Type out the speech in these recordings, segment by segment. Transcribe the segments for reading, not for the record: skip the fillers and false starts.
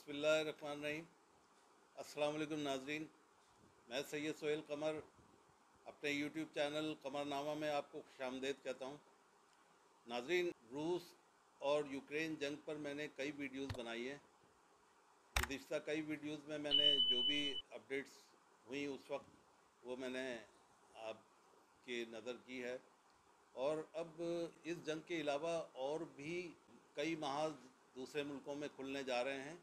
बिस्मिल्लाहिर्रहमानिर्रहीम। अस्सलाम वालेकुम नाजरीन, मैं सैयद सोहेल कमर अपने यूट्यूब चैनल कमरनामा में आपको खुशामदीद कहता हूँ। नाजरीन, रूस और यूक्रेन जंग पर मैंने कई वीडियोस बनाई हैं। गुज़िश्ता कई वीडियोस में मैंने जो भी अपडेट्स हुई उस वक्त वो मैंने आपके नज़र की है। और अब इस जंग के अलावा और भी कई महाज दूसरे मुल्कों में खुलने जा रहे हैं।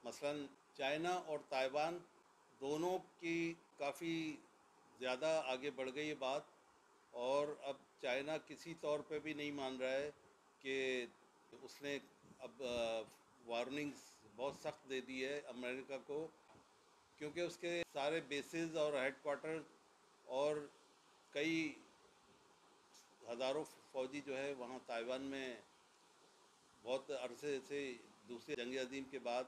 मसलन चाइना और ताइवान दोनों की काफ़ी ज़्यादा आगे बढ़ गई ये बात। और अब चाइना किसी तौर पे भी नहीं मान रहा है कि उसने अब वार्निंग्स बहुत सख्त दे दी है अमेरिका को, क्योंकि उसके सारे बेसिस और हेडक्वार्टर और कई हज़ारों फ़ौजी जो है वहाँ ताइवान में बहुत अरसे से दूसरी जंग अज़ीम के बाद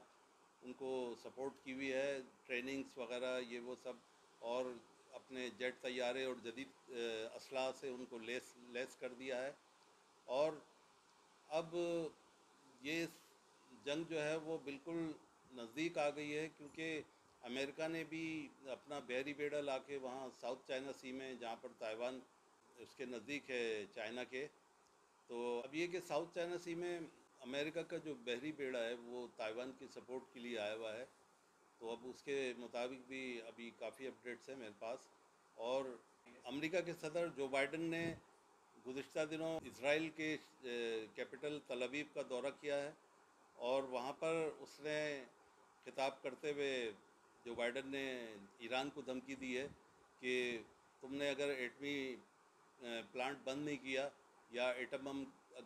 उनको सपोर्ट की हुई है, ट्रेनिंग्स वगैरह ये वो सब, और अपने जेट तैयारे और जदीद असलाह से उनको लेस कर दिया है। और अब ये जंग जो है वो बिल्कुल नज़दीक आ गई है, क्योंकि अमेरिका ने भी अपना बहरी बेड़ा ला के वहाँ साउथ चाइना सी में, जहाँ पर ताइवान उसके नज़दीक है चाइना के, तो अब ये कि साउथ चाइना सी में अमेरिका का जो बहरी बेड़ा है वो ताइवान की सपोर्ट के लिए आया हुआ है। तो अब उसके मुताबिक भी अभी काफ़ी अपडेट्स हैं मेरे पास। और अमेरिका के सदर जो बाइडन ने गुज़िश्ता दिनों इसराइल के कैपिटल तल अवीव का दौरा किया है, और वहाँ पर उसने खिताब करते हुए जो बाइडन ने ईरान को धमकी दी है कि तुमने अगर एटमी प्लांट बंद नहीं किया या एटम बम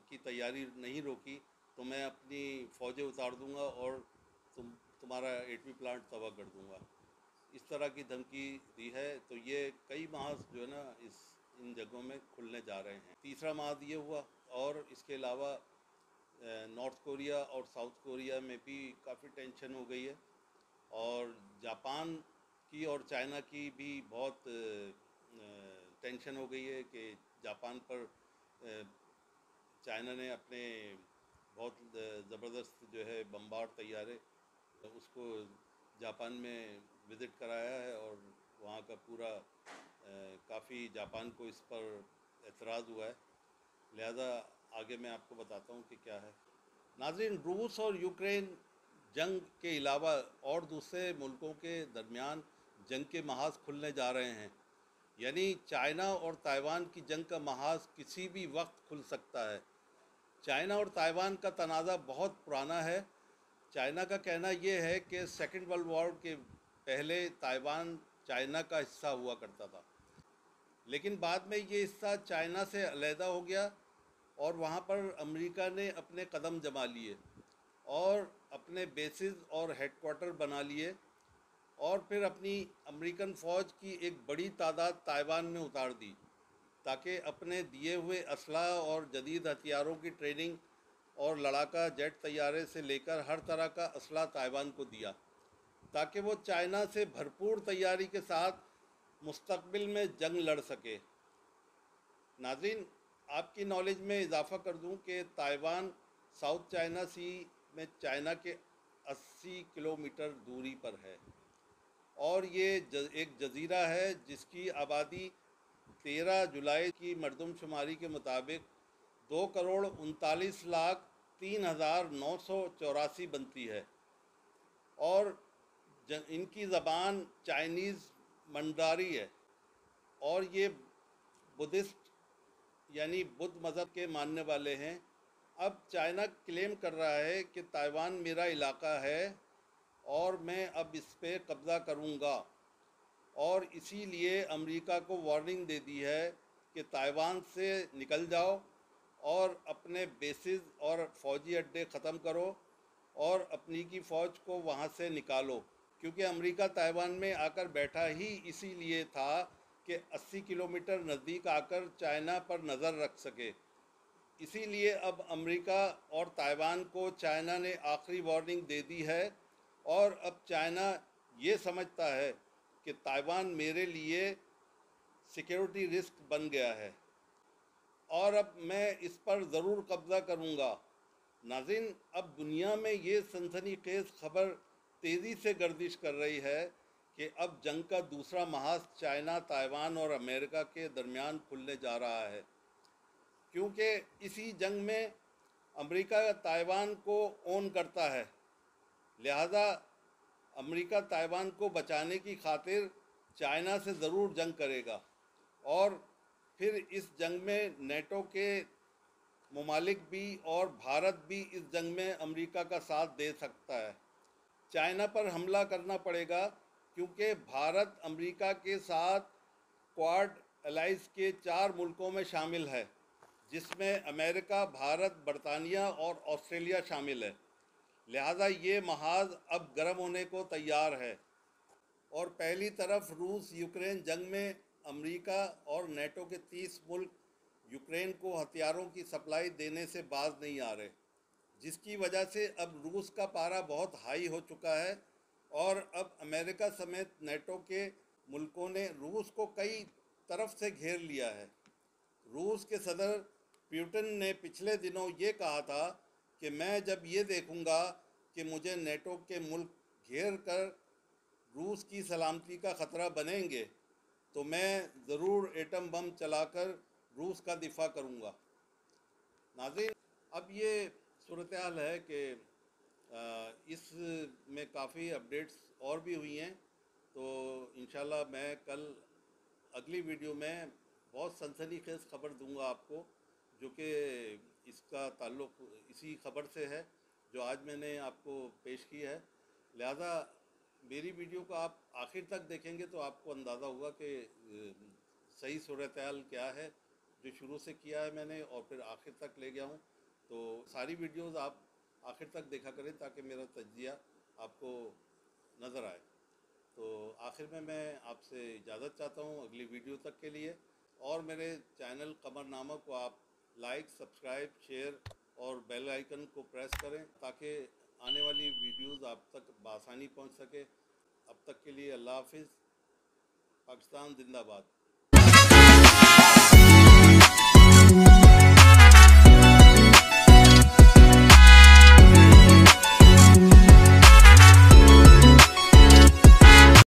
की तैयारी नहीं रोकी तो मैं अपनी फ़ौजें उतार दूंगा और तुम्हारा एटमी प्लांट तबाह कर दूंगा। इस तरह की धमकी दी है। तो ये कई महाज जो है ना इन जगहों में खुलने जा रहे हैं। तीसरा महाज ये हुआ, और इसके अलावा नॉर्थ कोरिया और साउथ कोरिया में भी काफ़ी टेंशन हो गई है। और जापान की और चाइना की भी बहुत टेंशन हो गई है कि जापान पर चाइना ने अपने बहुत ज़बरदस्त जो है बमबार तैयारे उसको जापान में विज़िट कराया है, और वहाँ का पूरा काफ़ी जापान को इस पर एतराज़ हुआ है। लिहाजा आगे मैं आपको बताता हूँ कि क्या है। नाज़रीन, रूस और यूक्रेन जंग के अलावा और दूसरे मुल्कों के दरमियान जंग के महाज खुलने जा रहे हैं। यानी चाइना और ताइवान की जंग का महाज किसी भी वक्त खुल सकता है। चाइना और ताइवान का तनाज़ा बहुत पुराना है। चाइना का कहना यह है कि सेकेंड वर्ल्ड वॉर के पहले ताइवान चाइना का हिस्सा हुआ करता था, लेकिन बाद में ये हिस्सा चाइना से अलहदा हो गया और वहाँ पर अमेरिका ने अपने कदम जमा लिए और अपने बेसिस और हेडक्वार्टर बना लिए, और फिर अपनी अमेरिकन फ़ौज की एक बड़ी तादाद ताइवान में उतार दी, ताकि अपने दिए हुए असलाह और जदीद हथियारों की ट्रेनिंग और लड़ाका जेट तैयारे से लेकर हर तरह का असला ताइवान को दिया, ताकि वो चाइना से भरपूर तैयारी के साथ मुस्तकबिल में जंग लड़ सके। नाज़रीन, आपकी नॉलेज में इजाफ़ा कर दूं कि ताइवान साउथ चाइना सी में चाइना के 80 किलोमीटर दूरी पर है, और ये एक जजीरा है जिसकी आबादी 13 जुलाई की मरदमशुमारी के मुताबिक 2,39,03,984 बनती है। और इनकी ज़बान चाइनीज़ मंडारी है, और ये बुद्धिस्ट यानी बुद्ध मज़हब के मानने वाले हैं। अब चाइना क्लेम कर रहा है कि ताइवान मेरा इलाका है और मैं अब इस पर कब्ज़ा करूँगा, और इसीलिए अमेरिका को वार्निंग दे दी है कि ताइवान से निकल जाओ और अपने बेसिस और फ़ौजी अड्डे ख़त्म करो और अपनी की फ़ौज को वहाँ से निकालो, क्योंकि अमेरिका ताइवान में आकर बैठा ही इसीलिए था कि 80 किलोमीटर नज़दीक आकर चाइना पर नज़र रख सके। इसीलिए अब अमेरिका और ताइवान को चाइना ने आखिरी वार्निंग दे दी है, और अब चाइना ये समझता है कि ताइवान मेरे लिए सिक्योरिटी रिस्क बन गया है और अब मैं इस पर ज़रूर कब्ज़ा करूँगा। नाज़रीन, अब दुनिया में ये सनसनीखेज़ खबर तेज़ी से गर्दिश कर रही है कि अब जंग का दूसरा महाज चाइना, ताइवान और अमेरिका के दरमियान खुलने जा रहा है, क्योंकि इसी जंग में अमेरिका ताइवान को ओन करता है। लिहाजा अमेरिका ताइवान को बचाने की खातिर चाइना से ज़रूर जंग करेगा और फिर इस जंग में नेटो के ममालिक भी और भारत भी इस जंग में अमेरिका का साथ दे सकता है। चाइना पर हमला करना पड़ेगा क्योंकि भारत अमेरिका के साथ क्वाड एलाइज के 4 मुल्कों में शामिल है, जिसमें अमेरिका, भारत, बरतानिया और ऑस्ट्रेलिया शामिल है। लिहाजा ये महाज अब गर्म होने को तैयार है और पहली तरफ रूस यूक्रेन जंग में अमेरिका और नेटो के 30 मुल्क यूक्रेन को हथियारों की सप्लाई देने से बाज नहीं आ रहे, जिसकी वजह से अब रूस का पारा बहुत हाई हो चुका है और अब अमेरिका समेत नेटो के मुल्कों ने रूस को कई तरफ से घेर लिया है। रूस के सदर पुतिन ने पिछले दिनों ये कहा था कि मैं जब ये देखूंगा कि मुझे नेटो के मुल्क घेर कर रूस की सलामती का ख़तरा बनेंगे तो मैं ज़रूर एटम बम चलाकर रूस का दिफा करूंगा। नाज़रीन, अब ये सूरत हाल है कि इस में काफ़ी अपडेट्स और भी हुई हैं, तो इंशाल्लाह मैं कल अगली वीडियो में बहुत सनसनीखेज़ खबर दूंगा आपको, जो कि इसका ताल्लुक़ इसी खबर से है जो आज मैंने आपको पेश की है। लिहाजा मेरी वीडियो को आप आखिर तक देखेंगे तो आपको अंदाज़ा होगा कि सही सूरत हाल क्या है, जो शुरू से किया है मैंने और फिर आखिर तक ले गया हूँ। तो सारी वीडियोस आप आखिर तक देखा करें ताकि मेरा तज्जिया आपको नज़र आए। तो आखिर में मैं आपसे इजाज़त चाहता हूँ अगली वीडियो तक के लिए, और मेरे चैनल कमरनामा को आप लाइक, सब्सक्राइब, शेयर और बेल आइकन को प्रेस करें ताकि आने वाली वीडियोस आप तक बआसानी पहुँच सके। अब तक के लिए अल्लाह हाफिज़। पाकिस्तान जिंदाबाद।